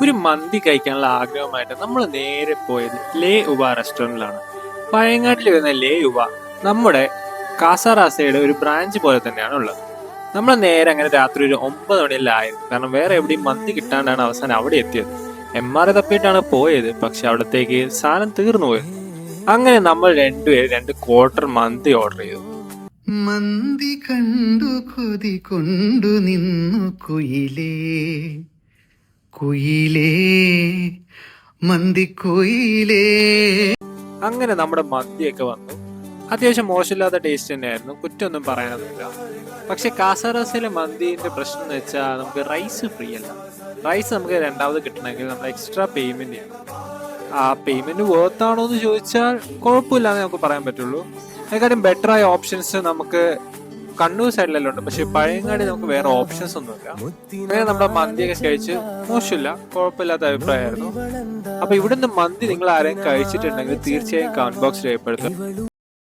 ഒരു മന്തി കഴിക്കാനുള്ള ആഗ്രഹമായിട്ട് നമ്മൾ നേരെ പോയത് ലേ ഉവ റെസ്റ്റോറൻറ്റിലാണ്. പഴയങ്ങാട്ടിൽ വരുന്ന ലേ ഉവ നമ്മുടെ കാസാറാസയുടെ ഒരു ബ്രാഞ്ച് പോലെ തന്നെയാണ് ഉള്ളത്. നമ്മൾ നേരെ അങ്ങനെ രാത്രി ഒരു 9 മണിയിലായിരുന്നു. കാരണം വേറെ എവിടെയും മന്തി കിട്ടാണ്ടാണ് അവസാനം അവിടെ എത്തിയത്. MR തപ്പിയിട്ടാണ് പോയത്, പക്ഷെ അവിടത്തേക്ക് സാധനം തീർന്നു പോയത്. അങ്ങനെ നമ്മൾ രണ്ടുപേരും 2 ക്വാർട്ടർ മന്തി ഓർഡർ ചെയ്തു. മന്തി കണ്ടു കൊതി കൊണ്ടു നിന്നു കുയിലേ കുയിലേ മന്തി കുയിലേ. അങ്ങനെ നമ്മുടെ മന്തിയൊക്കെ വന്നു. അത്യാവശ്യം മോശമില്ലാത്ത ടേസ്റ്റ് തന്നെയായിരുന്നു, കുറ്റമൊന്നും പറയാനൊന്നുമില്ല. പക്ഷെ കാസാറോസയിലെ മന്തിന്റെ പ്രശ്നം എന്ന് വെച്ചാൽ നമുക്ക് റൈസ് ഫ്രീ അല്ല. റൈസ് നമുക്ക് രണ്ടാമത് കിട്ടണമെങ്കിൽ നമ്മൾ എക്സ്ട്രാ പേയ്മെന്റ് ചെയ്യണം. ആ പേയ്മെന്റ് വേർത്താണോ എന്ന് ചോദിച്ചാൽ കുഴപ്പമില്ലാന്ന് നമുക്ക് പറയാൻ പറ്റുള്ളൂ. അതിനെക്കാട്ടും ബെറ്റർ ആയ ഓപ്ഷൻസ് നമുക്ക് കണ്ണൂർ സൈഡിലെല്ലാം ഉണ്ട്, പക്ഷെ പഴയങ്ങാടി നമുക്ക് വേറെ ഓപ്ഷൻസ് ഒന്നുമില്ല. അങ്ങനെ നമ്മുടെ മന്തിയൊക്കെ കഴിച്ച് മോശമില്ല, കുഴപ്പമില്ലാത്ത അഭിപ്രായമായിരുന്നു. അപ്പൊ ഇവിടുന്ന് മന്തി നിങ്ങൾ ആരെയും കഴിച്ചിട്ടുണ്ടെങ്കിൽ തീർച്ചയായും കമന്റ് ബോക്സിൽ രേഖപ്പെടുത്തും.